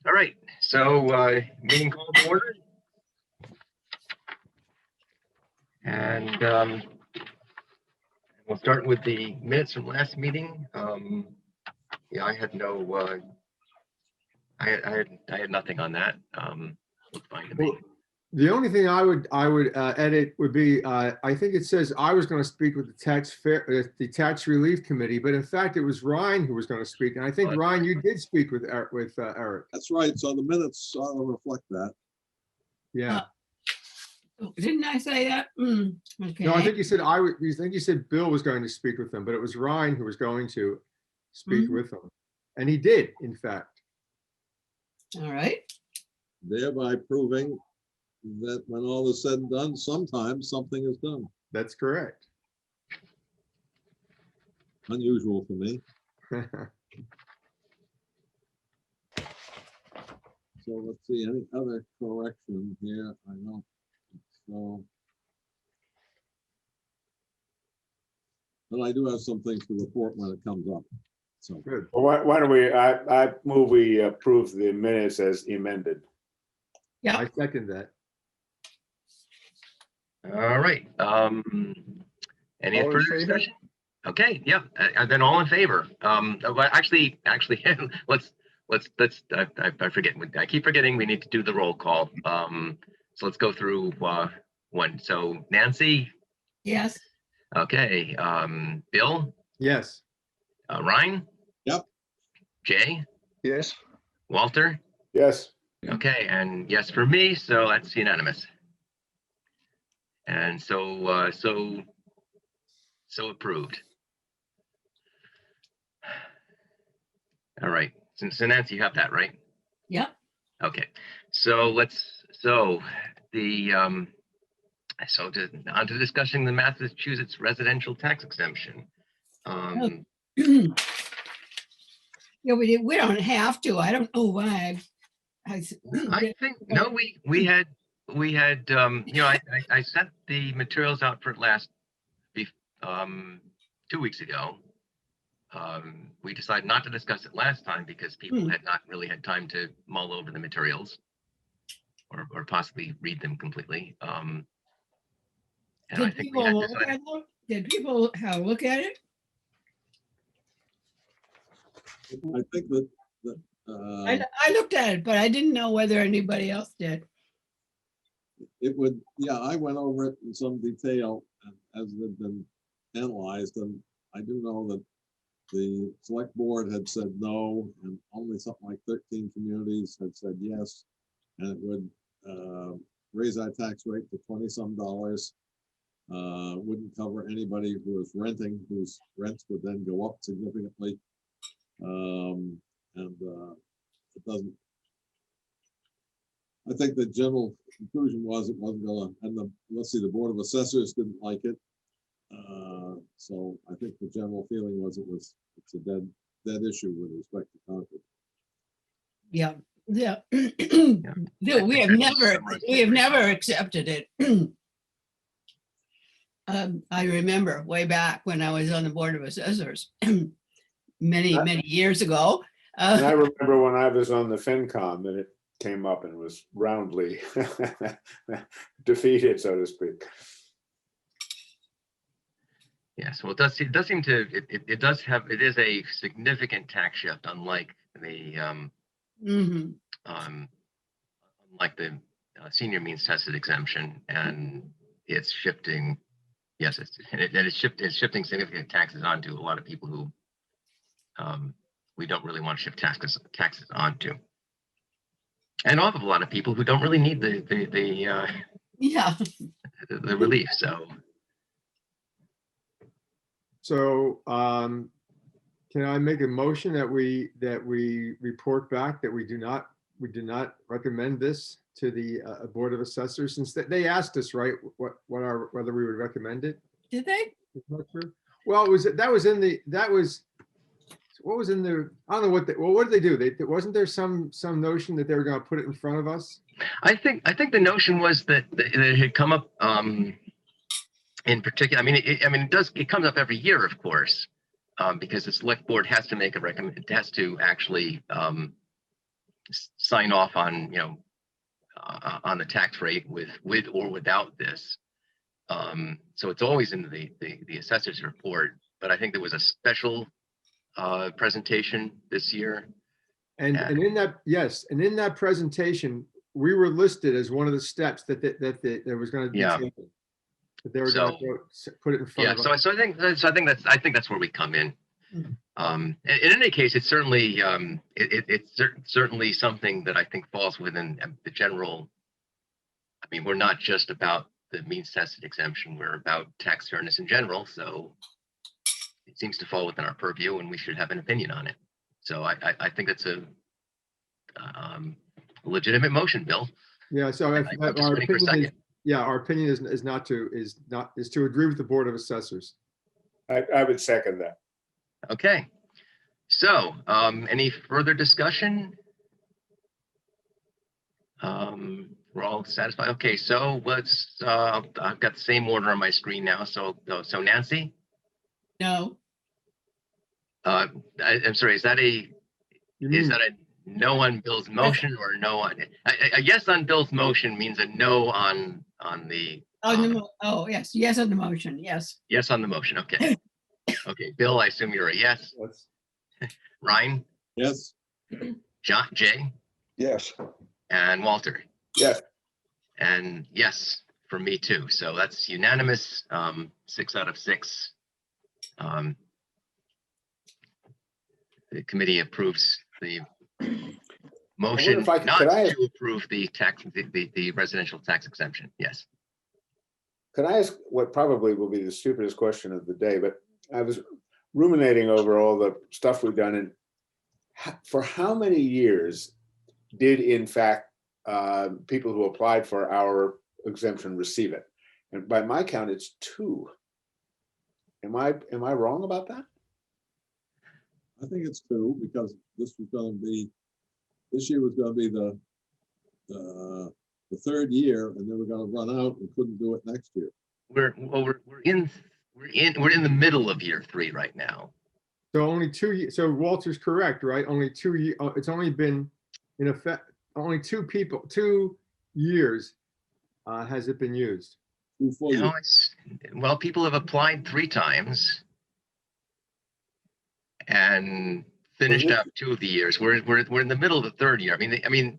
All right, so meeting called to order. And we'll start with the minutes from last meeting. Yeah, I had no, I had nothing on that. Looked fine to me. Well, the only thing I would edit would be I think it says I was going to speak with the tax relief committee, but in fact it was Ryan who was going to speak, and I think Ryan, you did speak with Eric. That's right. So the minutes reflect that. Yeah. Didn't I say that? Okay. No, I think you said you think you said Bill was going to speak with them, but it was Ryan who was going to speak with them, and he did, in fact. All right. Thereby proving that when all is said and done, sometimes something is done. That's correct. Unusual for me. So let's see, any other correction here? I don't think so. But I do have some things to report when it comes up. So Good. Well, why don't we, I move we approve the minutes as amended. Yeah. I second that. All right. Any All in further favor? discussion? Okay, yeah, then all in favor. Well, actually, let's, I forget, I keep forgetting we need to do the roll call. So let's go through one. So Nancy, Yes. okay, Bill, Yes. Ryan? Yep. Jay, Yes. Walter? Yes, Okay, and yes for me, so that's unanimous. And so, so approved. All right, so Nancy, you have that, right? Yep. Okay, so on to discussing the Massachusetts residential tax exemption. Yeah, we don't have to. I don't know why. I think, no, we had, you know, I sent the materials out for it 2 weeks ago. We decided not to discuss it last time because people had not really had time to mull over the materials or possibly read them completely. And I think we had decided. Did people have a look at it? I think that I looked at it, but I didn't know whether anybody else did. it would, yeah, I went over it in some detail as it had been analyzed, and I do know that the select board had said no, and only something like 13 communities had said yes, and it would raise our tax rate to $20-some. Wouldn't cover anybody who was renting, whose rents would then go up significantly. It doesn't. I think the general conclusion was it wasn't gonna, and let's see, the Board of Assessors didn't like it. So I think the general feeling was it's a dead issue with respect to Concord. Yeah. Yeah. No, we have never accepted it. I remember way back when I was on the Board of Assessors many years ago. and I remember when I was on the FinCom and it came up and was roundly defeated, so to speak. Yes, well, it does seem to, it is a significant tax shift, unlike the, like the senior means tested exemption, and it's shifting. Yes, it's shifting significant taxes onto a lot of people who we don't really want to shift taxes onto, and off of a lot of people who don't really need the relief. So can I make a motion that we report back that we do not recommend this to the Board of Assessors, since they asked us, right, whether we would recommend it? Did they? Is that true? Well, what was in the, I don't know what did they do? Wasn't there some notion that they were going to put it in front of us? I think the notion was that it had come up in particular. I mean, it comes up every year, of course, because the select board has to make a recommend. It has to actually sign off on, on the tax rate with or without this. So it's always in the assessor's report, but I think there was a special presentation this year. And in that, yes, and in that presentation, we were listed as one of the steps that there was going to be Yeah. taken. That they were going to put it in front Yeah, of so us. I think that's where we come in. In any case, it's certainly it's certainly something that I think falls within the general. I mean, we're not just about the means tested exemption; we're about tax fairness in general. So it seems to fall within our purview, and we should have an opinion on it. So I think it's a legitimate motion, Bill. Yeah, so I'm just our waiting for a opinion is, second. yeah, our opinion is to agree with the Board of Assessors. I would second that. Okay. So, any further discussion? We're all satisfied. Okay, so let's, I've got the same order on my screen now. So Nancy, No, I'm sorry, is that a no on Bill's motion or no on, a yes on Bill's motion means a no on the, oh, yes on the motion, yes. yes on the motion. Okay. Okay, Bill, I assume you're a yes. Ryan, Yes, John, Jay, Yes. and Walter. Yes. And yes, for me too. So that's unanimous, 6 out of 6. The committee approves the motion if I could- not could I ask- to approve the residential tax exemption. Yes. Could I ask what probably will be the stupidest question of the day, but I was ruminating over all the stuff we've done, and for how many years did in fact people who applied for our exemption receive it? And by my count, it's 2. Am I wrong about that? I think it's 2 because this year was going to be the 3rd year, and they were going to run out and couldn't do it next year. We're in the middle of year 3 right now. So only 2 years. So Walter's correct, right? Only 2 years. It's only been in effect. Only 2 years has it been used. 2 full You know, years. well, people have applied 3 times and finished out 2 of the years. We're in the middle of the 3rd year. I mean,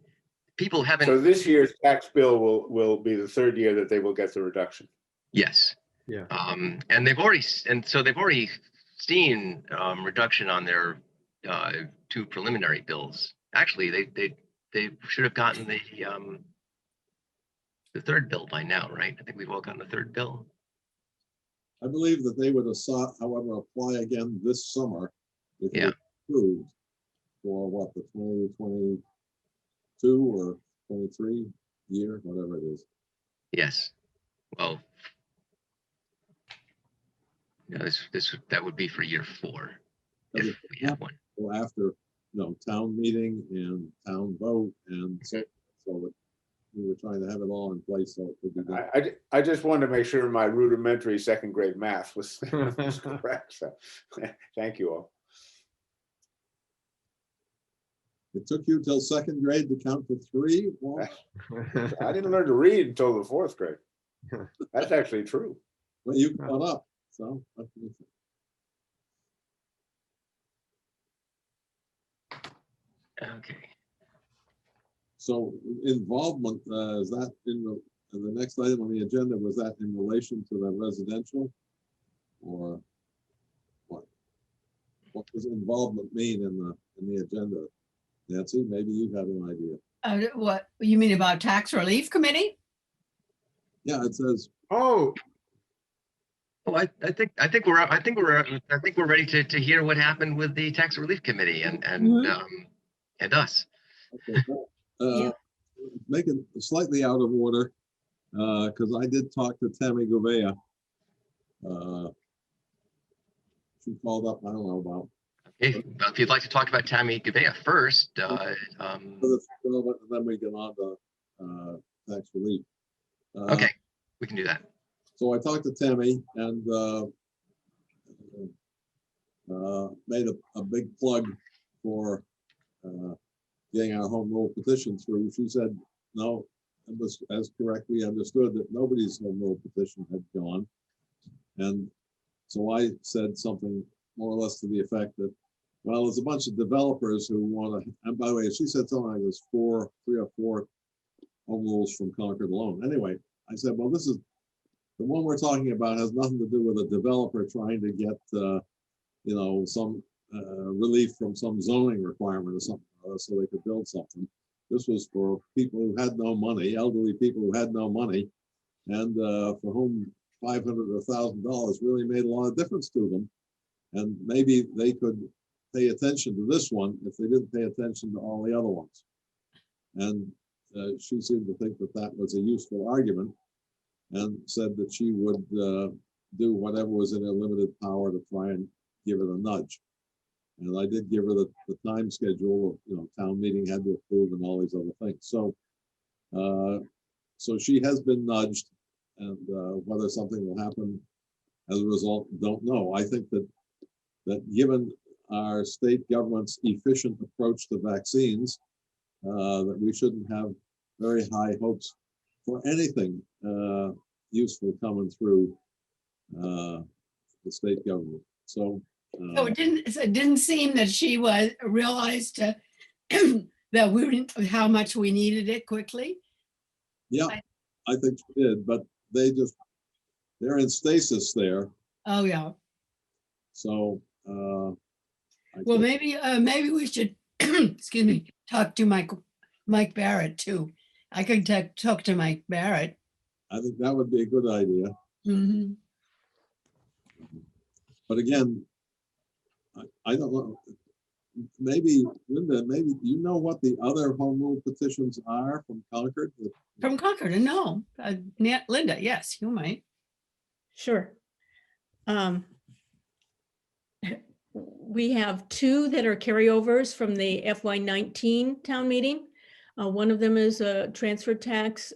people haven't. So this year's tax bill will be the 3rd year that they will get the reduction. Yes. Yeah. And they've already seen reduction on their 2 preliminary bills. Actually, they should have gotten the 3rd bill by now, right? I think we've all gotten the 3rd bill. I believe that they would have sought, however, apply again this summer if Yeah. they approved for what, the 2022 or 23 year, whatever it is. Yes. Well, no, that would be for year 4 if we have one. Well, after, town meeting and town vote, and so that we were trying to have it all in place so it could be done. I just wanted to make sure my rudimentary 2nd grade math was correct. So thank you all. It took you till 2nd grade to count to 3? Well, I didn't learn to read until the 4th grade. That's actually true. you caught up, so. Okay. So involvement, is that in the next item on the agenda, was that in relation to the residential? Or what? What does involvement mean in the agenda? Nancy, maybe you have an idea. What, you mean about tax relief committee? Yeah, it says, Oh, Well, I think we're ready to hear what happened with the tax relief committee and us. okay, Yeah. make it slightly out of order, because I did talk to Tammy Gouveia. She called up, I don't know, about If you'd like to talk about Tammy Gouveia first, then we get on to tax relief. okay, we can do that. So I talked to Tammy and made a big plug for getting our home rule petition through, she said, no, it was as correctly understood that nobody's home rule petition had gone. And so I said something more or less to the effect that, well, there's a bunch of developers who want to, and by the way, she said something like there's 3 or 4 home rules from Concord alone. Anyway, I said, well, this is, the one we're talking about has nothing to do with a developer trying to get, you know, some relief from some zoning requirement or something, so they could build something. This was for people who had no money, elderly people who had no money, and for whom $500 or $1,000 really made a lot of difference to them. And maybe they could pay attention to this one if they didn't pay attention to all the other ones. And she seemed to think that that was a useful argument, and said that she would do whatever was in her limited power to try and give it a nudge. And I did give her the time schedule of, you know, town meeting had to approve and all these other things. So, so she has been nudged, and whether something will happen as a result, don't know. I think that given our state government's efficient approach to vaccines, that we shouldn't have very high hopes for anything useful coming through the state government. So. So it didn't seem that she realized that how much we needed it quickly. Yeah, I think she did, but they're in stasis there. Oh, yeah. So. Well, maybe we should, excuse me, talk to Mike Barrett too. I could talk to Mike Barrett. I think that would be a good idea. Mhm. But again, I don't know. Maybe, Linda, maybe you know what the other home rule petitions are from Concord? From Concord, no. Linda, yes, you might. Sure. We have 2 that are carryovers from the FY19 town meeting. One of them is a transfer tax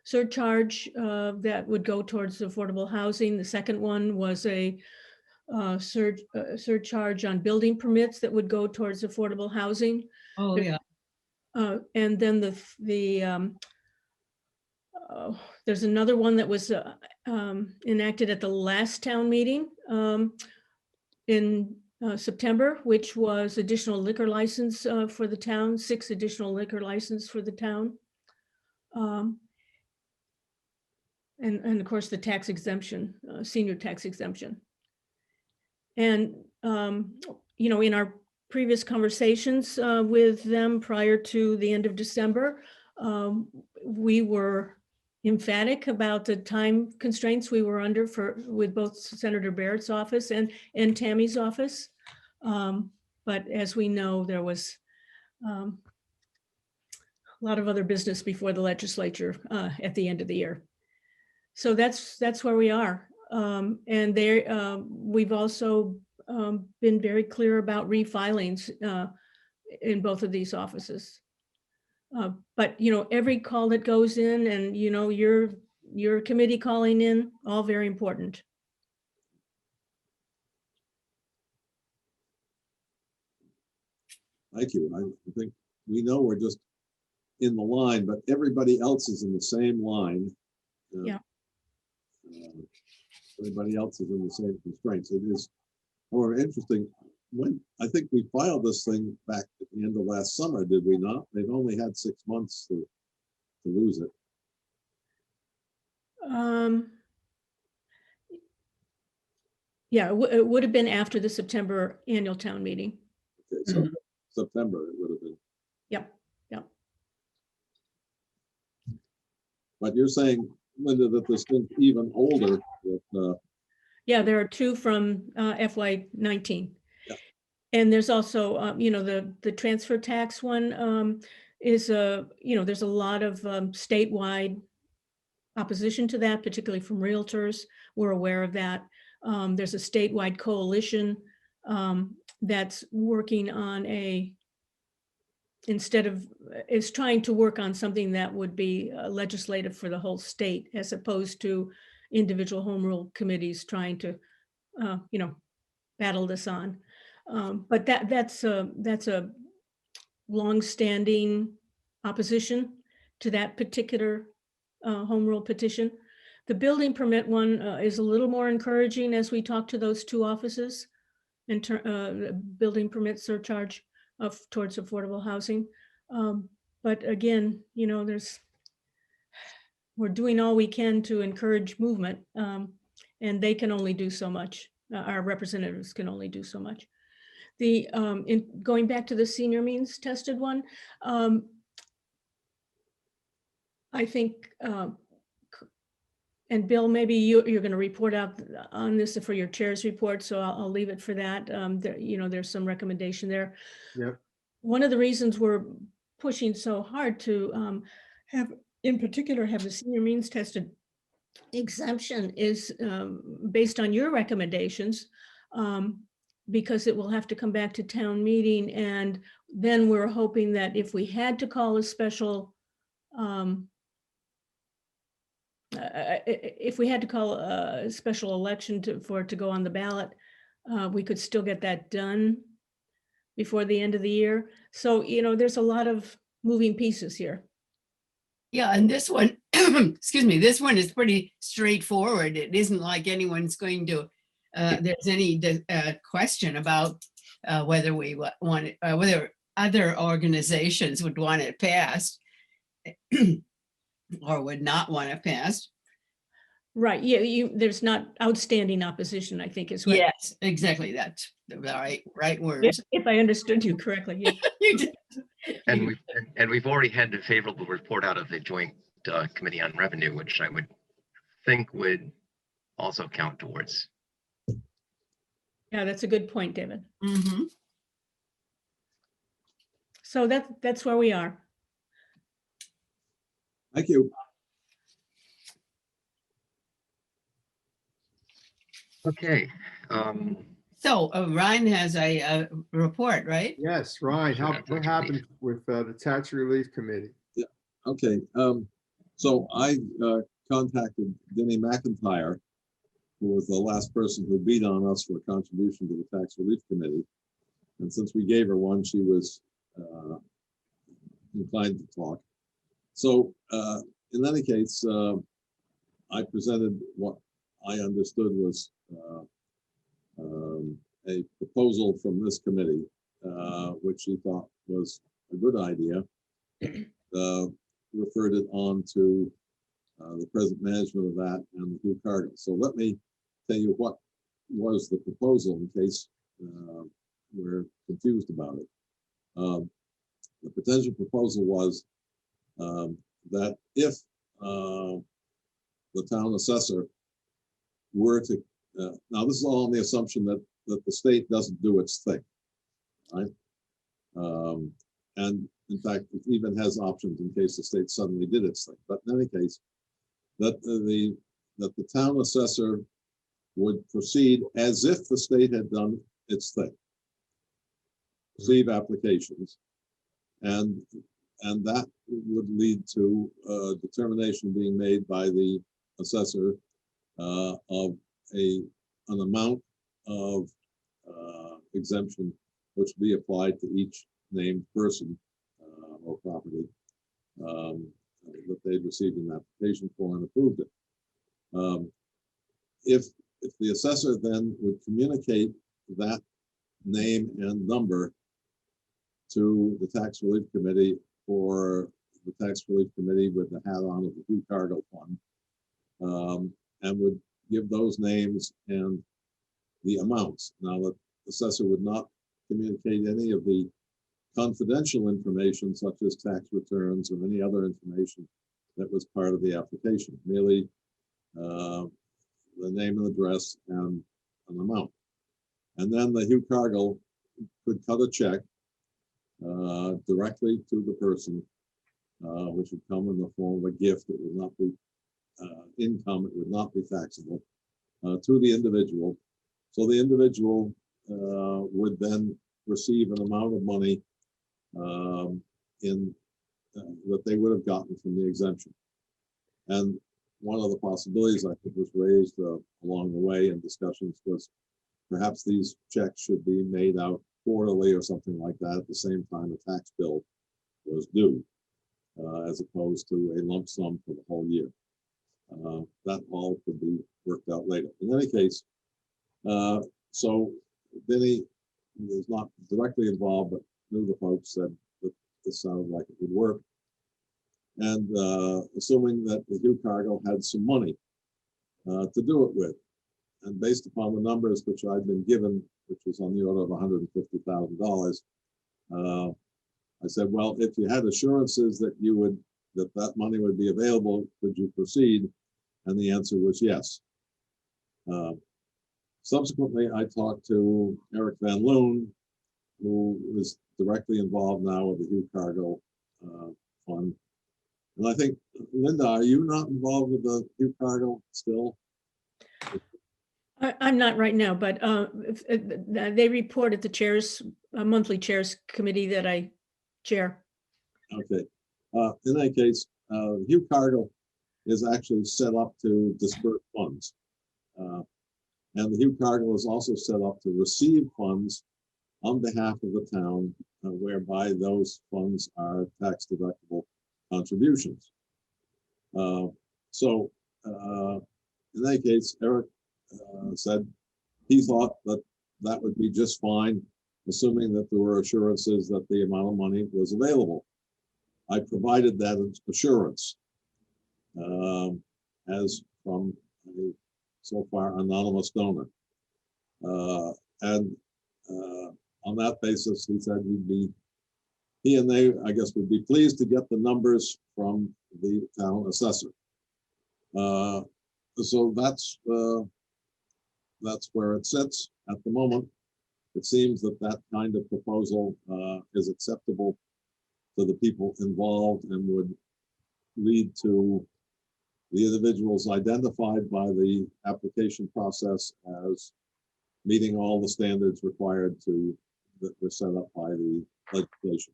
surcharge that would go towards affordable housing. The second one was a surcharge on building permits that would go towards affordable housing. Oh, yeah. And then there's another one that was enacted at the last town meeting in September, which was additional liquor license for the town, 6 additional liquor license for the town. And of course, the tax exemption, senior tax exemption. And, you know, in our previous conversations with them prior to the end of December, we were emphatic about the time constraints we were under with both Senator Barrett's office and Tammy's office. But as we know, there was a lot of other business before the legislature at the end of the year. So that's where we are. And we've also been very clear about refilings in both of these offices. But, you know, every call that goes in and, you know, your committee calling in, all very important. Thank you. I think we know we're just in the line, but everybody else is in the same line. Yeah. Everybody else is in the same constraints. It is, however, interesting. When I think we filed this thing back at the end of last summer, did we not? They've only had 6 months to lose it. Yeah, it would have been after the September annual town meeting. Okay, so September it would have been. Yep. But you're saying, Linda, that this thing's even older. Yeah, there are 2 from FY19. Yeah. And there's also, you know, the transfer tax one is, you know, there's a lot of statewide opposition to that, particularly from realtors. We're aware of that. There's a statewide coalition that's working on is trying to work on something that would be legislative for the whole state, as opposed to individual home rule committees trying to, you know, battle this on. But that's a longstanding opposition to that particular home rule petition. The building permit one is a little more encouraging as we talk to those two offices in building permit surcharge towards affordable housing. But again, you know, we're doing all we can to encourage movement, and they can only do so much. Our representatives can only do so much. In going back to the senior means tested one, I think, and Bill, maybe you're going to report out on this for your chair's report, so I'll leave it for that. You know, there's some recommendation there. Yep. One of the reasons we're pushing so hard to have, in particular, have the senior means tested exemption is based on your recommendations, because it will have to come back to town meeting. And then we're hoping that if we had to call a special, if we had to call a special election for it to go on the ballot, we could still get that done before the end of the year. So, you know, there's a lot of moving pieces here. Yeah, and this one, excuse me, this one is pretty straightforward. It isn't like anyone's going to, there's any question about whether we want it, whether other organizations would want it passed or would not want it passed. Right, yeah, there's not outstanding opposition, I think is what. Yes, exactly. That's the right words. If I understood you correctly, yeah. You did. And we've already had a favorable report out of the Joint Committee on Revenue, which I would think would also count towards. Yeah, that's a good point, David. Mhm. So that's where we are. Thank you. Okay. So Ryan has a report, right? Yes, Ryan, Sure, what tax happened with the Tax Relief Committee? Okay, so I contacted Denny McIntyre, who was the last person who beat on us for a contribution to the Tax Relief Committee. And since we gave her one, she was inclined to talk. So in any case, I presented what I understood was a proposal from this committee, which she thought was a good idea. Referred it on to the present management of that and the Hugh Cargill. So let me tell you what was the proposal in case we're confused about it. The potential proposal was that if the town assessor were to, now this is all on the assumption that the state doesn't do its thing, right? And in fact, it even has options in case the state suddenly did its thing. But in any case, that the town assessor would proceed as if the state had done its thing. Receive applications, and that would lead to a determination being made by the assessor of an amount of exemption which be applied to each named person or property that they'd received an application for and approved it. If the assessor then would communicate that name and number to the Tax Relief Committee, or the Tax Relief Committee with the hat on of the Hugh Cargill Fund, and would give those names and the amounts. Now, the assessor would not communicate any of the confidential information such as tax returns or any other information that was part of the application, merely the name and address and an amount. And then the Hugh Cargill could cut a check directly to the person, which would come in the form of a gift. It would not be income, it would not be taxable, to the individual. So the individual would then receive an amount of money that they would have gotten from the exemption. And one of the possibilities I think was raised along the way in discussions was perhaps these checks should be made out quarterly or something like that at the same time the tax bill was due, as opposed to a lump sum for the whole year. That all could be worked out later. In any case, so Vinny was not directly involved, but knew the folks, said that this sounded like it would work. And assuming that the Hugh Cargill had some money to do it with, and based upon the numbers which I'd been given, which was on the order of $150,000, I said, well, if you had assurances that you would, that money would be available, could you proceed? And the answer was yes. Subsequently, I talked to Eric Van Loon, who is directly involved now with the Hugh Cargill Fund. And I think, Linda, are you not involved with the Hugh Cargill still? I'm not right now, but they report at the chairs, monthly chairs committee that I chair. Okay. In any case, Hugh Cargill is actually set up to disperse funds. And the Hugh Cargill is also set up to receive funds on behalf of the town, whereby those funds are tax deductible contributions. So in any case, Eric said he thought that that would be just fine, assuming that there were assurances that the amount of money was available. I provided that assurance as from a so far anonymous donor. And on that basis, he said he and they, I guess, would be pleased to get the numbers from the town assessor. So that's where it sits at the moment. It seems that that kind of proposal is acceptable to the people involved and would lead to the individuals identified by the application process as meeting all the standards required that were set up by the legislation.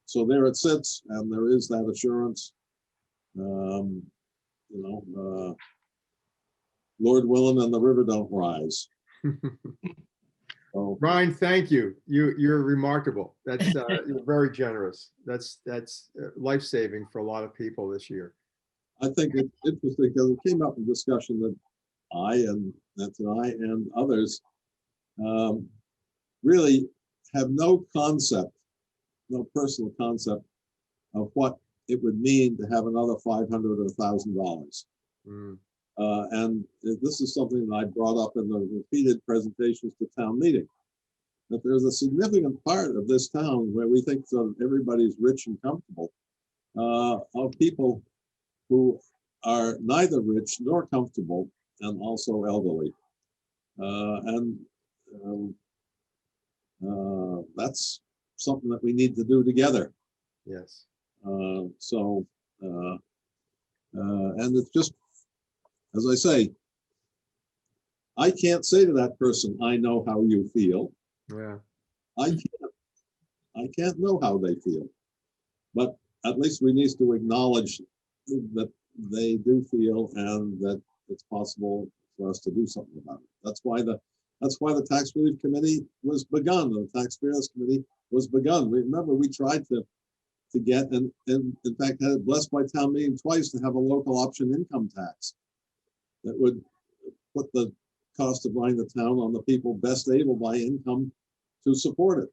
So there it sits, and there is that assurance. Lord willing, and the river don't rise. So, Brian, thank you. You're remarkable. That's you're very generous. That's life-saving for a lot of people this year. I think it's interesting because it came up in discussion that I and others really have no personal concept of what it would mean to have another $500 or $1,000. And this is something that I brought up in the repeated presentations to town meeting, that there's a significant part of this town where we think that everybody's rich and comfortable, of people who are neither rich nor comfortable and also elderly. That's something that we need to do together. Yes. And it's just, as I say, I can't say to that person, I know how you feel. Yeah. I can't know how they feel. But at least we need to acknowledge that they do feel and that it's possible for us to do something about it. That's why the Tax Relief Committee was begun. The Taxpayers Committee was begun. Remember, we tried to get, and in fact had it blessed by town meeting twice, to have a local option income tax that would put the cost of running the town on the people best able by income to support it.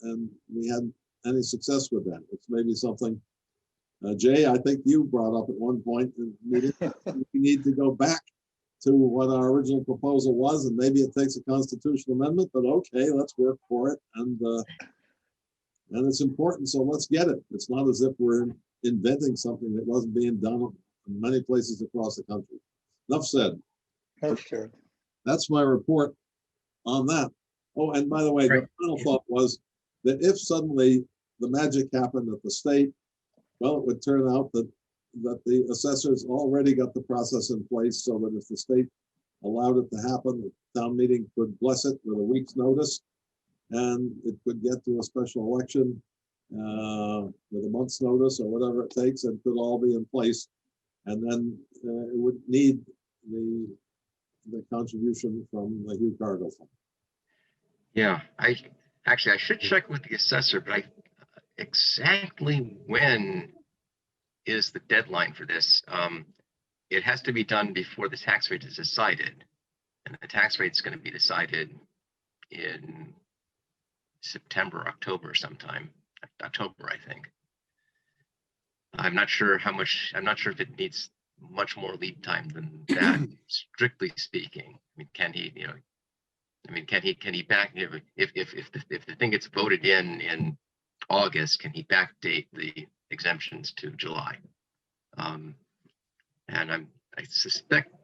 And we hadn't any success with that. It's maybe something, Jay, I think you brought up at one point in the meeting. We need to go back to what our original proposal was, and maybe it takes a constitutional amendment, but okay, let's work for it. And it's important, so let's get it. It's not as if we're inventing something that wasn't being done in many places across the country. Enough said. Okay. That's my report on that. Oh, and by the way, the final thought was that if suddenly the magic happened at the state, well, it would turn out that the assessors already got the process in place so that if the state allowed it to happen, the town meeting could bless it with a week's notice, and it could get to a special election with a month's notice or whatever it takes, and could all be in place. And then it would need the the contribution from the Hugh Cargill Fund. Yeah, I should check with the assessor, but exactly when is the deadline for this? It has to be done before the tax rate is decided, and the tax rate is going to be decided in September, October sometime. October, I think. I'm not sure how much. I'm not sure if it needs much more lead time than that. Strictly speaking, I mean, can he? You know, I mean, can he back? If the thing gets voted in August, can he backdate the exemptions to July? And I suspect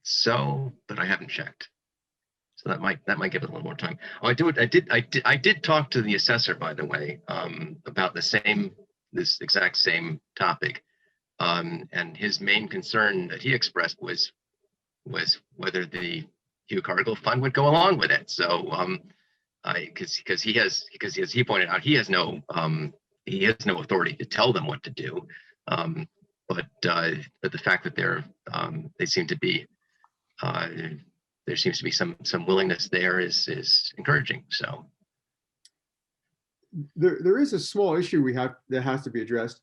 so, but I haven't checked. So that might give it a little more time. Oh, I did talk to the assessor, by the way, about this exact same topic. And his main concern that he expressed was whether the Hugh Cargill Fund would go along with it. So because he pointed out he has no authority to tell them what to do. But the fact that they seem to be there seems to be some willingness there is encouraging. So There is a small issue that has to be addressed.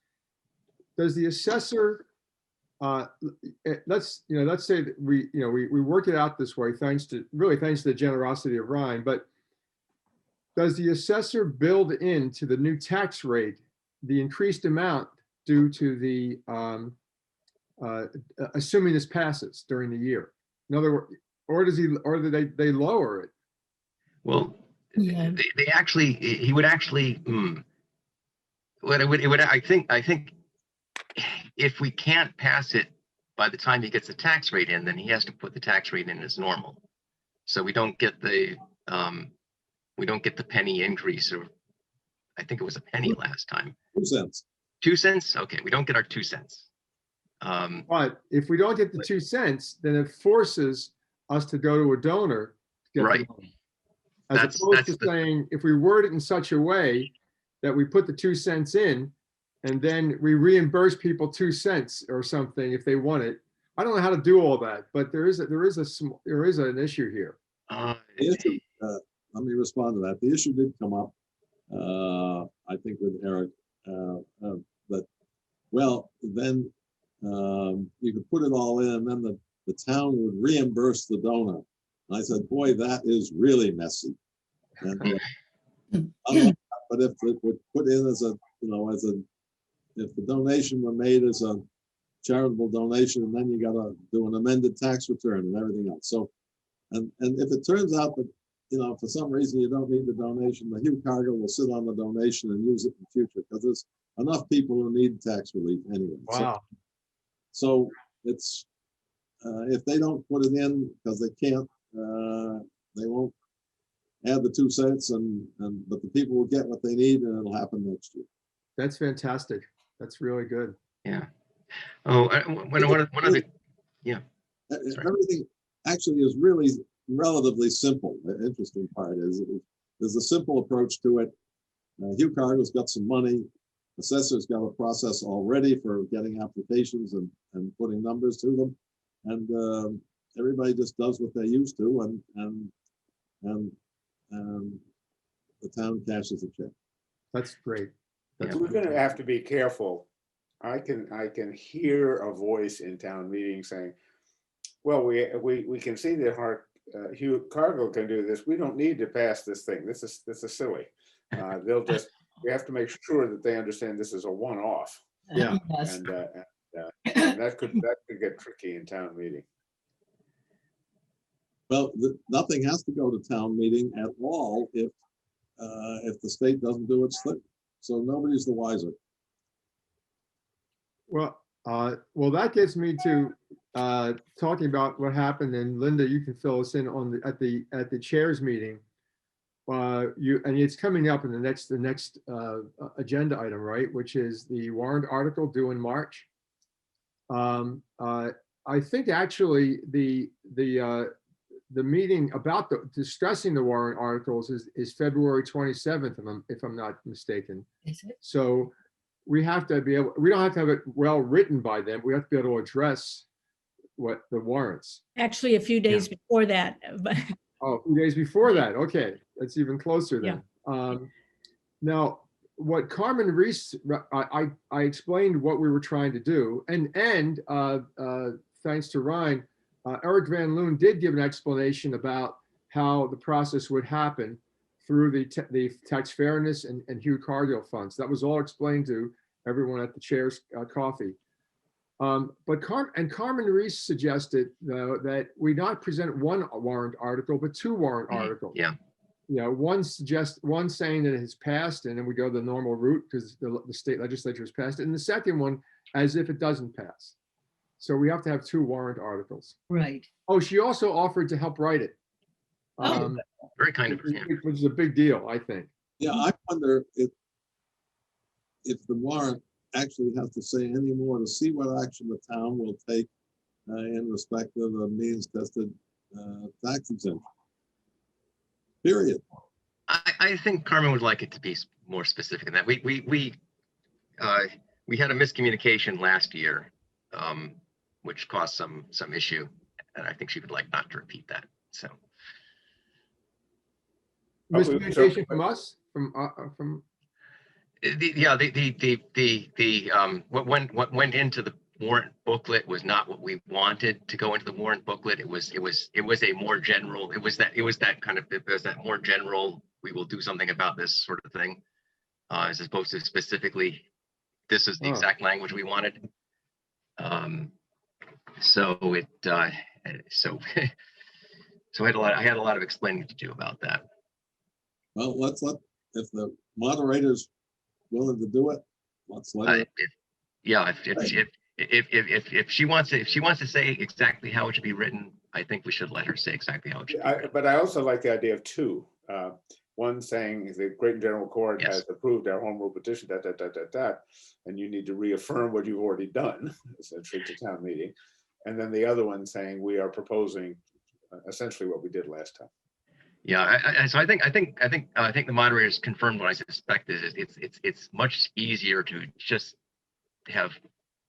Does the assessor, let's say that we work it out this way, thanks to the generosity of Ryan, but does the assessor build into the new tax rate the increased amount due to the assuming this passes during the year? In other words, or do they lower it? well, Yeah. he would actually. I think if we can't pass it by the time he gets the tax rate in, then he has to put the tax rate in as normal. So we don't get the penny increase, or I think it was a penny last time. 2 cents. 2 cents? Okay, we don't get our 2 cents. But if we don't get the 2 cents, then it forces us to go to a donor to get Right. the money. As opposed to saying, if we word it in such a way that we put the 2 cents in and then we reimburse people 2 cents or something if they want it. I don't know how to do all that, but there is an issue here. The issue, let me respond to that. The issue did come up, I think with Eric, but well, then you could put it all in and then the town would reimburse the donor. And I said, boy, that is really messy. And, but if it would put in if the donation were made as a charitable donation, and then you got to do an amended tax return and everything else. So, and if it turns out that, for some reason you don't need the donation, the Hugh Cargill will sit on the donation and use it in the future because there's enough people who need tax relief anyway. Wow. So it's, if they don't put it in because they can't, they won't add the 2 cents but the people will get what they need and it'll happen next year. That's fantastic. That's really good. Yeah. Oh, one of the Everything actually is really relatively simple. The interesting part is there's a simple approach to it. Hugh Cargill's got some money. Assessor's got a process already for getting applications and putting numbers to them. And everybody just does what they used to and the town cashes a check. That's great. Yeah. We're going to have to be careful. I can hear a voice in town meeting saying, well, we can see that Hugh Cargill can do this. We don't need to pass this thing. This is silly. We have to make sure that they understand this is a one-off. Yeah. Yes. And that could get tricky in town meeting. Well, nothing has to go to town meeting at all if the state doesn't do its thing. So nobody's the wiser. Well, that gets me to talking about what happened, and Linda, you can fill us in on at the chairs meeting. And it's coming up in the next agenda item, right? Which is the warrant article due in March. I think actually the meeting about discussing the warrant articles is February 27th, if I'm not mistaken. Is it? So we have to we don't have to have it well written by then. We have to be able to address what the warrants. Actually, a few days before that, but Oh, a few days before that. Okay, that's even closer Yeah. then. Now, what Carmen Reese, I explained what we were trying to do, and thanks to Ryan, Eric Van Loon did give an explanation about how the process would happen through the tax fairness and Hugh Cargill funds. That was all explained to everyone at the chair's coffee. But Carmen Reese suggested, though, that we not present one warrant article, but two warrant articles. Yeah. You know, one saying that it has passed, and then we go the normal route because the state legislature has passed it, and the second one as if it doesn't pass. So we have to have two warrant articles. Right. Oh, she also offered to help write it. Oh. Very kind of her. Yeah. Which is a big deal, I think. Yeah, I wonder if the warrant actually has to say any more to see what action the town will take in respect of a means tested tax exemption. Period. I think Carmen would like it to be more specific than that. We had a miscommunication last year, which caused some issue, and I think she would like not to repeat that. So. Miscommunication from us, from What went into the warrant booklet was not what we wanted to go into the warrant booklet. It was a more general, it was that more general, we will do something about this sort of thing, as opposed to specifically, this is the exact language we wanted. So I had a lot of explaining to do about that. Well, if the moderator's willing to do it, let's let her. If she wants to say exactly how it should be written, I think we should let her say exactly how it should be written. But I also like the idea of two. One saying the Great and General Court has approved our home rule petition, and you need to reaffirm what you've already done, essentially, to town meeting. And then the other one saying we are proposing essentially what we did last time. Yeah, so I think the moderators confirmed what I suspected. It's much easier to just have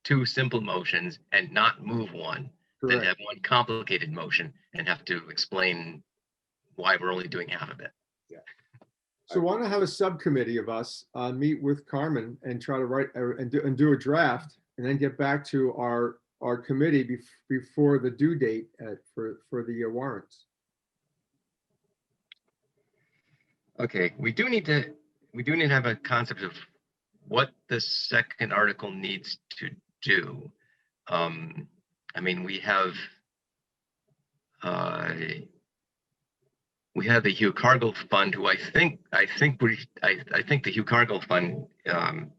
two simple motions and not move one than have one complicated motion and have to explain why we're only doing half of it. Yeah. So why not have a subcommittee of us meet with Carmen and try to write and do a draft, and then get back to our committee before the due date for the warrants. Okay, we do need to have a concept of what the second article needs to do. I mean, we have the Hugh Cargill Fund, who I think the Hugh Cargill Fund can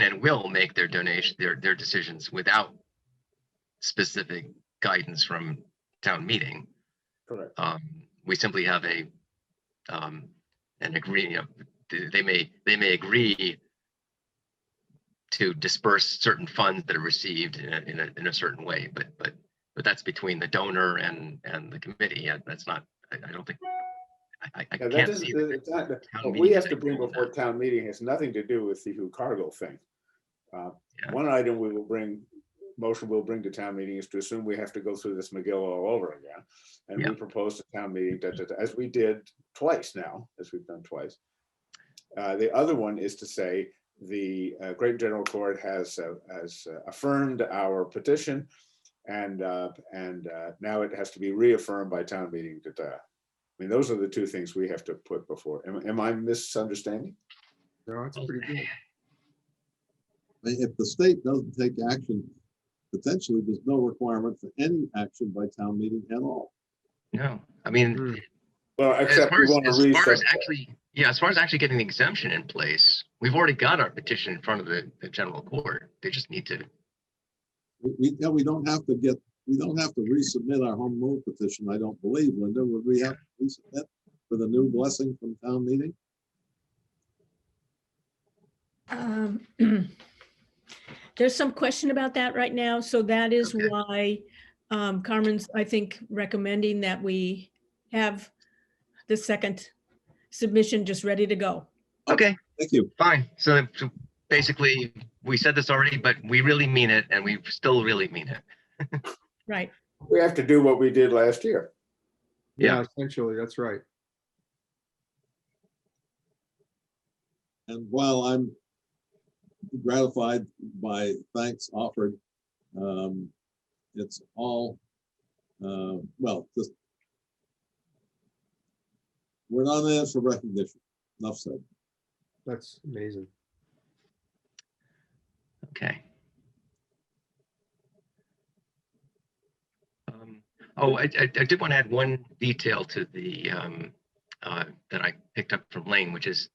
and will make their donation, their decisions without specific guidance from town meeting. Correct. We simply have an agreement. They may agree to disperse certain funds that are received in a certain way, but that's between the donor and the committee. That's not. I don't think. I can't see that. What we have to bring before town meeting has nothing to do with the Hugh Cargill thing. One item we'll bring to town meeting is to assume we have to go through this McGill all over again. And we propose to town meeting, as we did twice now, as we've done twice. The other one is to say the Great General Court has affirmed our petition, and now it has to be reaffirmed by town meeting. I mean, those are the two things we have to put before. Am I misunderstanding? No, it's pretty good. If the state doesn't take action, potentially there's no requirement for any action by town meeting at all. No, I mean, well, except we want to read as far as actually getting the exemption in place, we've already got our petition in front of the general court. They just need to. We don't have to resubmit our home rule petition. I don't believe, Linda. Would we have to resubmit for the new blessing from town meeting? There's some question about that right now. So that is why Carmen's, I think, recommending that we have the second submission just ready to go. Okay. Thank you. Fine. So basically, we said this already, but we really mean it, and we still really mean it. Right. We have to do what we did last year. Yeah, essentially, that's right. And while I'm gratified by thanks offered, it's all, well, just, we're not in it for recognition. Enough said. That's amazing. Okay. Oh, I did want to add one detail to the that I picked up from Lane, which is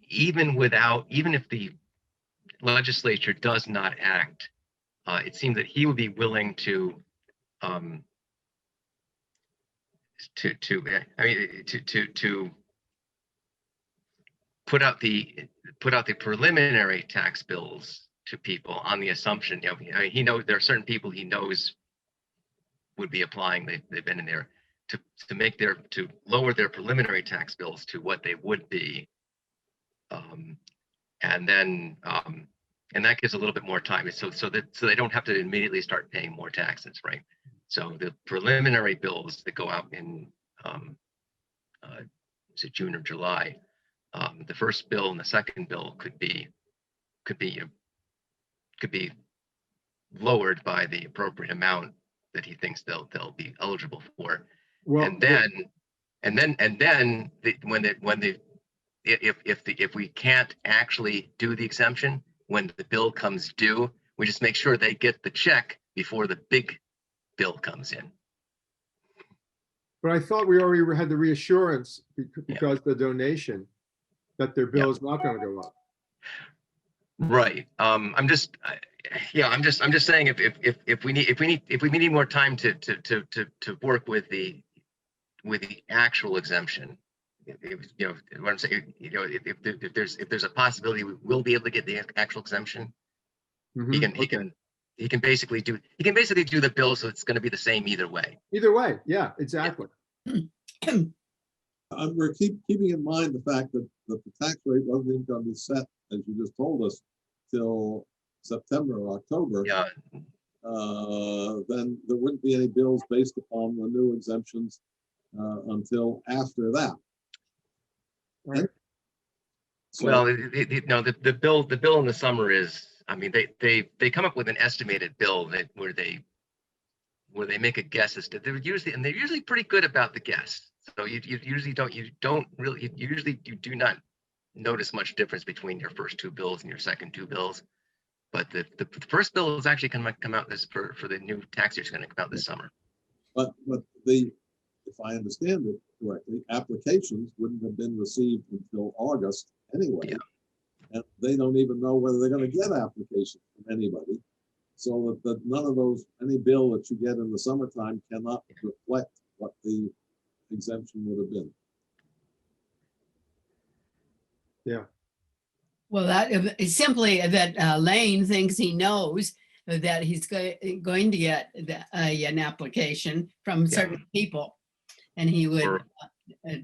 even if the legislature does not act, it seems that he would be willing to put out the preliminary tax bills to people on the assumption, I mean, he knows there are certain people he knows would be applying. They've been in there to lower their preliminary tax bills to what they would be, and then and that gives a little bit more time, so they don't have to immediately start paying more taxes, right? So the preliminary bills that go out in is it June or July? The first bill and the second bill could be lowered by the appropriate amount that he thinks they'll be eligible for. Well, And then if we can't actually do the exemption when the bill comes due, we just make sure they get the check before the big bill comes in. but I thought we already had the reassurance because the donation that their bill is not going to go up. Right. I'm just saying if we need more time to work with the actual exemption, what I'm saying, if there's a possibility we will be able to get the actual exemption, Mhm, he can basically do the bill, so it's going to be the same either way. Either way, yeah, exactly. We're keeping in mind the fact that the tax rate wasn't even going to be set, as you just told us, till September or October. Yeah. Then there wouldn't be any bills based upon the new exemptions until after that. Right. So, Well, the bill in the summer is, I mean, they come up with an estimated bill where they make a guess as to, they're usually pretty good about the guess. So you do not notice much difference between your first two bills and your second two bills. But the first bill is actually going to come out for the new tax year is going to come out this summer. but if I understand it correctly, applications wouldn't have been received until August anyway. Yeah. And they don't even know whether they're going to get applications from anybody. So that none of those, any bill that you get in the summertime cannot reflect what the exemption would have been. Yeah. Well, that is simply that Lane thinks he knows that he's going to get an application from certain people, and he would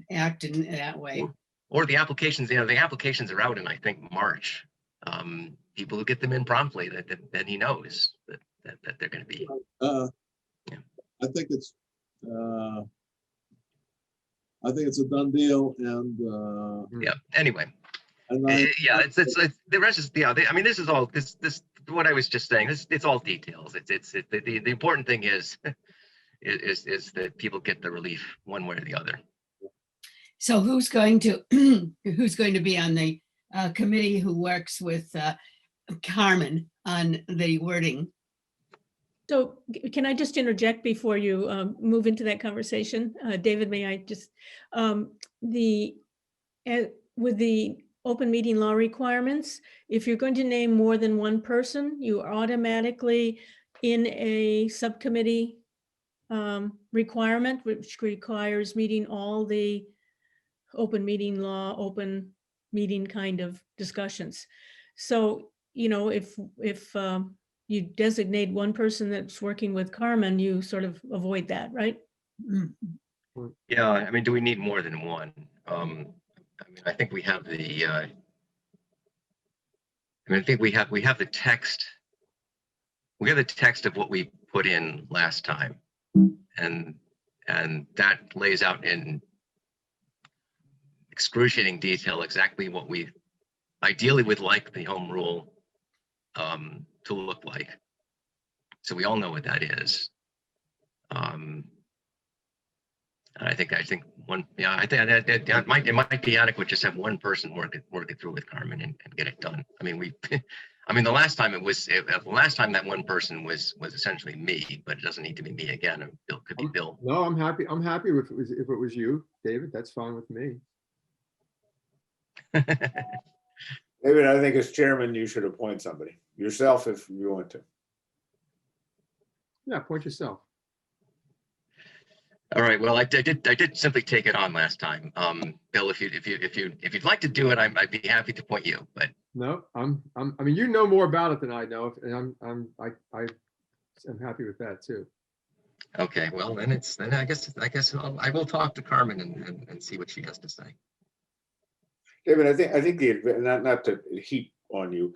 act in that way. Or the applications, the applications are out in, I think, March. People who get them in promptly, then he knows that they're going to be. I think it's a done deal, and Yeah. Anyway. and Yeah, it's the rest is, yeah. I mean, this is all this what I was just saying. It's all details. It's the important thing is that people get the relief one way or the other. So who's going to be on the committee who works with Carmen on the wording? So can I just interject before you move into that conversation? David, may I just, with the open meeting law requirements, if you're going to name more than one person, you are automatically in a subcommittee requirement, which requires meeting all the open meeting law, open meeting kind of discussions. So, if you designate one person that's working with Carmen, you sort of avoid that, right? Yeah, I mean, do we need more than one? I mean, I think we have the I mean, I think we have the text. We have the text of what we put in last time, and that lays out in excruciating detail exactly what we ideally would like the home rule to look like. So we all know what that is. And I think one, yeah, I think that it might be adequate just have one person work it through with Carmen and get it done. I mean, I mean, the last time that one person was essentially me, but it doesn't need to be me again. Bill could be Bill. No, I'm happy. I'm happy with if it was you, David. That's fine with me. David, I think as chairman, you should appoint somebody yourself if you want to. Yeah, appoint yourself. All right. Well, I did simply take it on last time. Bill, if you'd like to do it, I'd be happy to appoint you. But No, I mean, you know more about it than I know, and I'm happy with that too. okay, well then I guess I will talk to Carmen and see what she has to say. David, I think not to heap on you,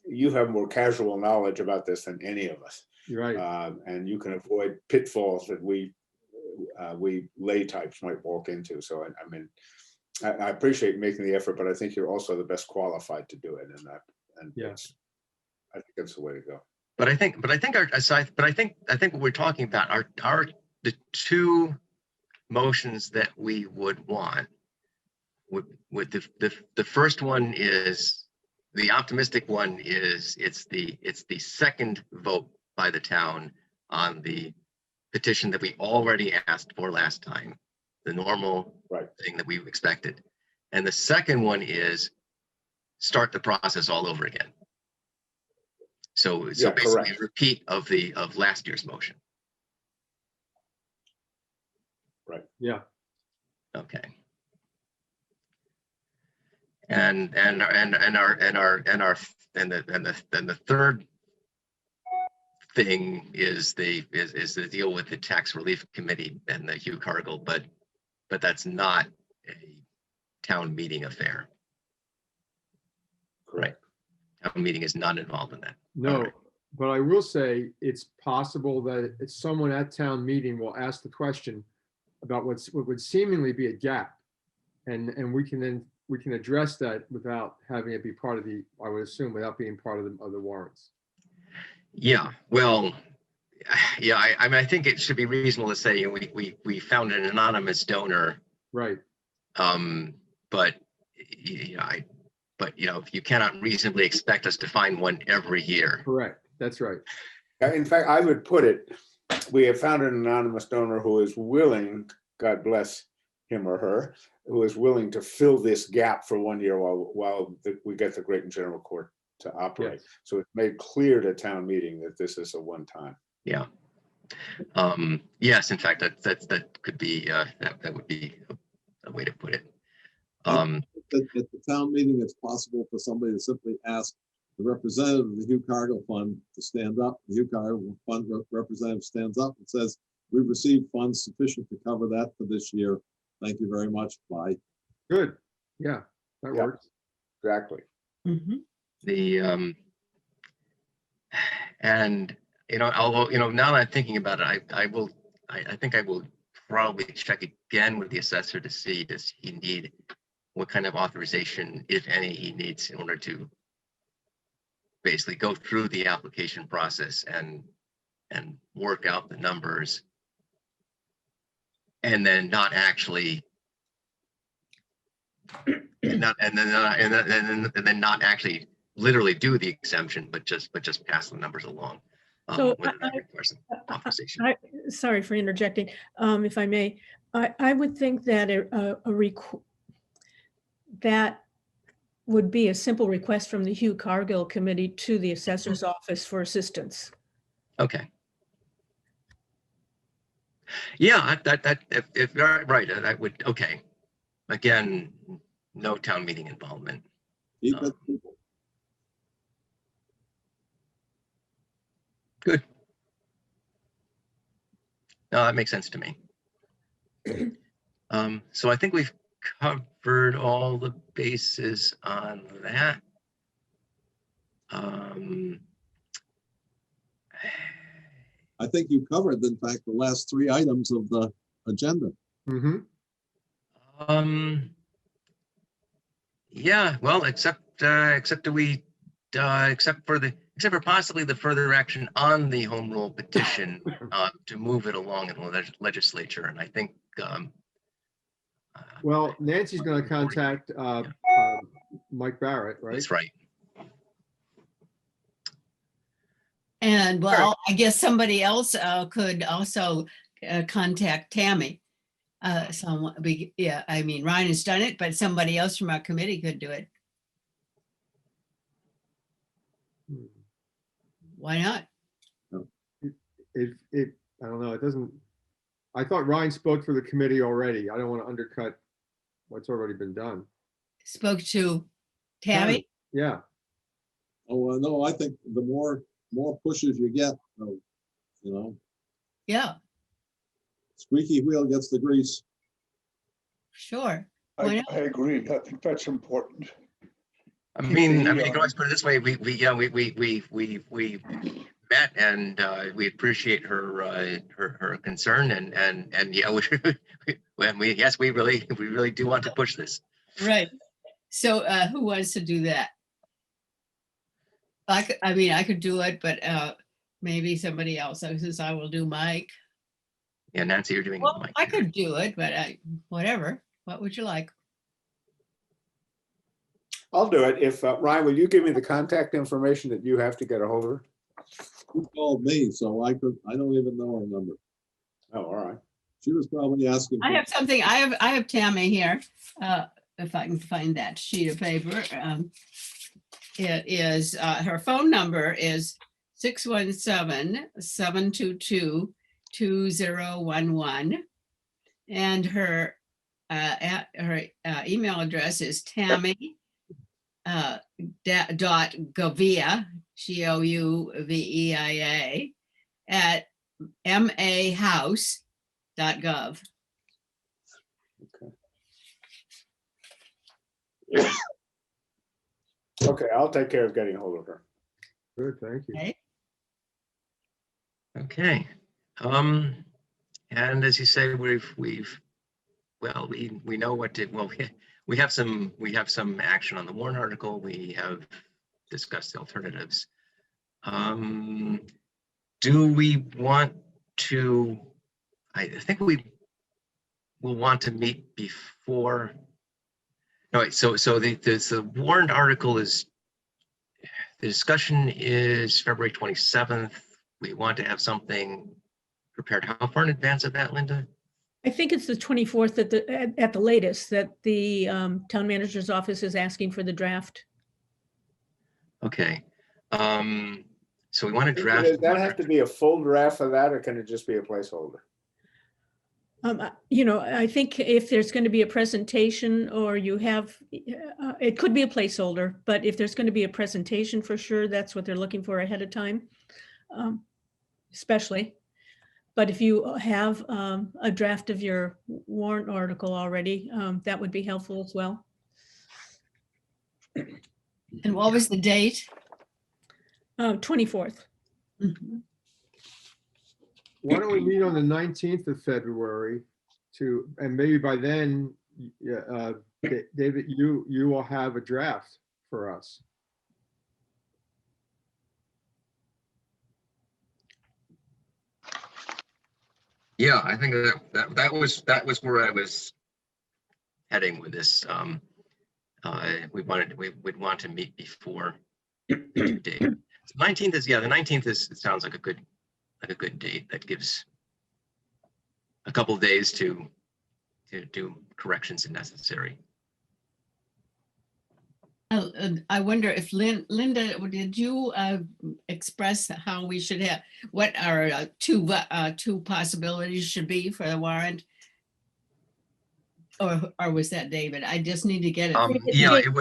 you have more casual knowledge about this than any of us. You're right. And you can avoid pitfalls that we lay types might walk into. So I mean, I appreciate making the effort, but I think you're also the best qualified to do it. And Yeah. I think that's the way to go. But I think what we're talking about are the two motions that we would want. With the first one is the optimistic one is it's the second vote by the town on the petition that we already asked for last time, the normal thing that we expected. And the second one is start the process all over again. So Yeah, basically correct. a repeat of last year's motion. Right. Yeah. Okay. And the third thing is the deal with the tax relief committee and the Hugh Cargill, but that's not a town meeting affair. Correct. Right. Town meeting is not involved in that. No, Right. but I will say it's possible that someone at town meeting will ask the question about what would seemingly be a gap, and we can address that without having it be part of the, I would assume, without being part of the warrants. Yeah, well, yeah, I mean, I think it should be reasonable to say we found an anonymous donor, Right. but you cannot reasonably expect us to find one every year. Correct. That's right. In fact, I would put it, we have found an anonymous donor who is willing, God bless him or her, who is willing to fill this gap for 1 year while we get the Great and General Court to operate. Yes. So it's made clear to town meeting that this is a one-time. Yeah. Yes, in fact, that could be that would be a way to put it. At the town meeting, it's possible for somebody to simply ask the representative of the Hugh Cargill Fund to stand up. The Hugh Cargill Fund representative stands up and says, "We've received funds sufficient to cover that for this year. Thank you very much. Bye." Good. Yeah, that Yeah. works. Exactly. Mhm. And although now that I'm thinking about it, I think I will probably check again with the assessor to see, does he need, what kind of authorization, if any, he needs in order to basically go through the application process and work out the numbers, and then not actually not actually literally do the exemption, but just pass the numbers along. So Whether that requires authorization. Sorry for interjecting, if I may. I would think that that would be a simple request from the Hugh Cargill Committee to the assessor's office for assistance. Okay. Yeah, if you're right, that would, okay. Again, no town meeting involvement. Keep it simple. Good. No, that makes sense to me. So I think we've covered all the bases on that. Um, I think you covered, in fact, the last 3 items of the agenda. Mhm. Yeah, well, except for possibly the further action on the home rule petition to move it along in the legislature. And I think, Well, Nancy's going to contact Mike Barrett, right? that's right. And well, I guess somebody else could also contact Tammy. Yeah, I mean, Ryan has done it, but somebody else from our committee could do it. Hmm. Why not? I don't know, it doesn't, I thought Ryan spoke for the committee already. I don't want to undercut what's already been done. Spoke to Tammy? Yeah, Oh, no, I think the more pushes you get, Yeah, squeaky wheel gets the grease. sure. Why not? I agree. I think that's important. I Keep mean, the you heat can on. always put it this way, we met and we appreciate her concern and yeah, yes, we really do want to push this. Right. So who wants to do that? I could do it, but maybe somebody else, since I will do Mike. Yeah, Nancy, you're doing Well, Mike. I could do it, but whatever. What would you like? I'll do it. If, Ryan, will you give me the contact information that you have to get a hold of her? Who called me, so I don't even know her number. Oh, all right. She was probably asking. I have something, I have Tammy here, if I can find that sheet of paper. It is, her phone number is 617-722-2011. And her email address is Tammy dot Govia, Govia at mahouse.gov. Okay, I'll take care of getting a hold of her. good, thank you. Okay. Okay. And as you say, we know what to, well, we have some action on the warrant article. We have discussed the alternatives. Do we want to, I think we will want to meet before. No, wait, so the warrant article is, the discussion is February 27th. We want to have something prepared. How far in advance of that, Linda? I think it's the 24th at the latest that the town manager's office is asking for the draft. Okay. So we want to draft. Does that have to be a full draft of that, or can it just be a placeholder? I think if there's going to be a presentation or you have, it could be a placeholder, but if there's going to be a presentation for sure, that's what they're looking for ahead of time, especially. But if you have a draft of your warrant article already, that would be helpful as well. And what was the date? 24th. Mhm. Why don't we meet on the 19th of February and maybe by then, David, you will have a draft for us. Yeah, I think that was where I was heading with this. We would want to meet before the date. 19th is, yeah, the 19th is, it sounds like a good date. That gives a couple of days to do corrections if necessary. I wonder if Linda, did you express how we should have, what our two possibilities should be for the warrant? Or was that David? I just need to get it. Yeah, it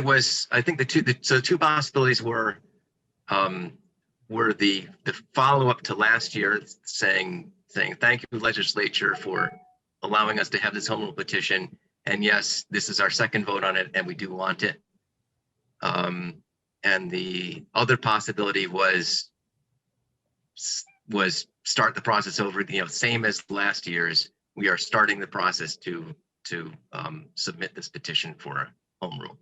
was, I think the two possibilities were the follow-up to last year saying thank you, legislature, for allowing us to have this home rule petition. And yes, this is our second vote on it and we do want it. And And the other possibility was start the process over, same as last year's. We are starting the process to submit this petition for home rule.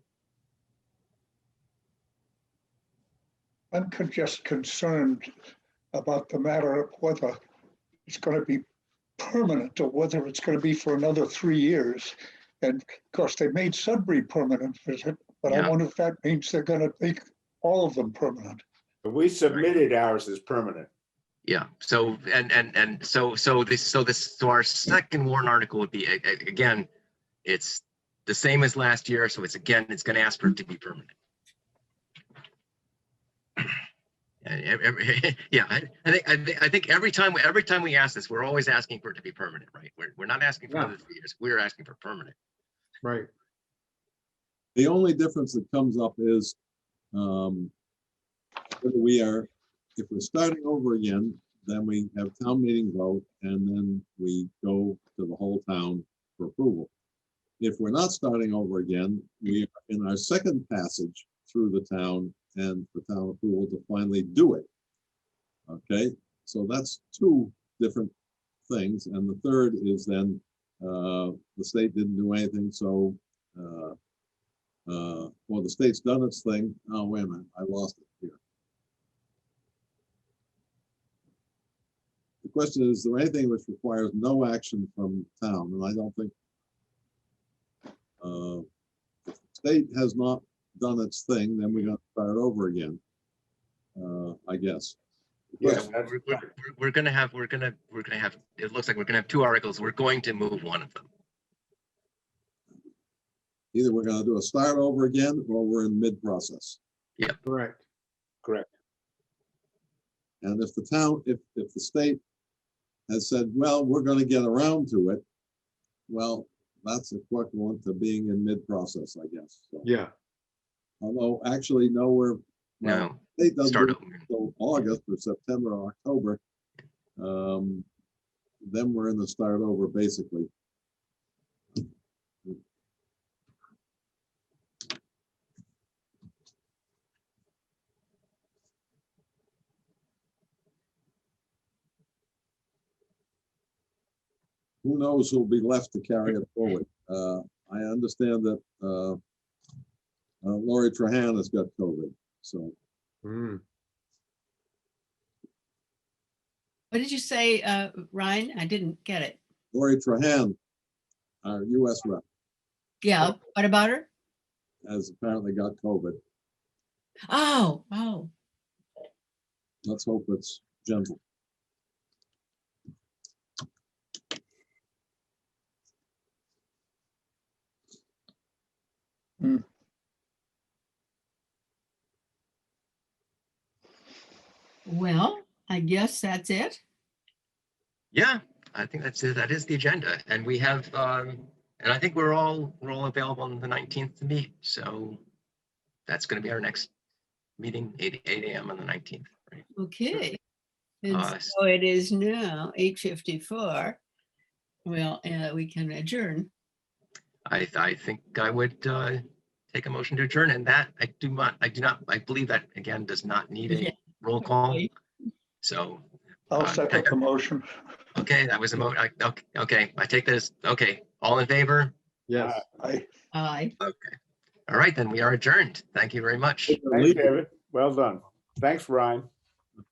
I'm just concerned about the matter of whether it's going to be permanent or whether it's going to be for another 3 years. And of course, they made Sudbury permanent, but Yeah. I wonder if that means they're going to make all of them permanent. But we submitted ours as permanent. Yeah. So so our second warrant article would be again, it's the same as last year. So it's going to ask for it to be permanent. Yeah, I think every time we ask this, we're always asking for it to be permanent, right? We're not asking for another 3 years. We're asking for permanent. Right. The only difference that comes up is whether if we're starting over again, then we have town meeting vote, and then we go to the whole town for approval. If we're not starting over again, we are in our second passage through the town and the town approval to finally do it. Okay, so that's two different things. And the third is then the state didn't do anything, so well, the state's done its thing. Oh, wait a minute, I lost it here. The question is there anything which requires no action from town? And I don't think if the state has not done its thing, then we're going to start over again, I guess. Yeah, We're gonna have, it looks like we're gonna have two articles. We're going to move one of them. Either we're going to do a start over again or we're in mid-process. Correct. correct. And if the town, if the state has said, well, we're going to get around to it, well, that's equivalent to being in mid-process, I guess. So, Yeah. although actually nowhere, well, No, state doesn't start do it over. until August or September or October. Then we're in the start over basically. Who knows who'll be left to carry it forward? I understand that Lori Trahan has got COVID, so Mm. What did you say, Ryan? I didn't get it. Lori Trahan, our US rep, Yeah, what about her? has apparently got COVID. Oh. Let's hope it's gentle. Well, I guess that's it. Yeah, I think that's it. That is the agenda. And we have, and I think we're all available on the 19th to meet. So that's going to be our next meeting, 8 a.m. on the 19th. Right? Okay. And Uh, so it is now 8:54. Well, we can adjourn. I think I would take a motion to adjourn, and that I do not, I believe that again does not need Yeah. a roll call. Okay. So, I'll second the motion. okay, that was a okay, I take this. Okay, all in favor? Yes. I Aye. Okay. All right, then we are adjourned. Thank you very much. Thanks, David. Well done. Thanks, Ryan.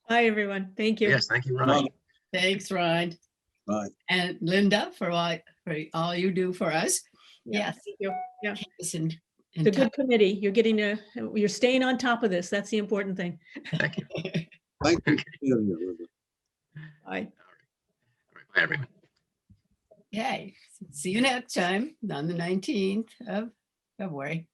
Bye, everyone. Thank you. Yes, thank you, Ryan. Thanks, Ryan. Bye. And Linda for all you do for us. Yes. Thank you. Yeah. keep us in It's a touch. good committee. You're staying on top of this. That's the important thing. Thank you. Thank you. for being here, Linda. Bye. All right, bye, everyone. Okay, see you next time on the 19th of February.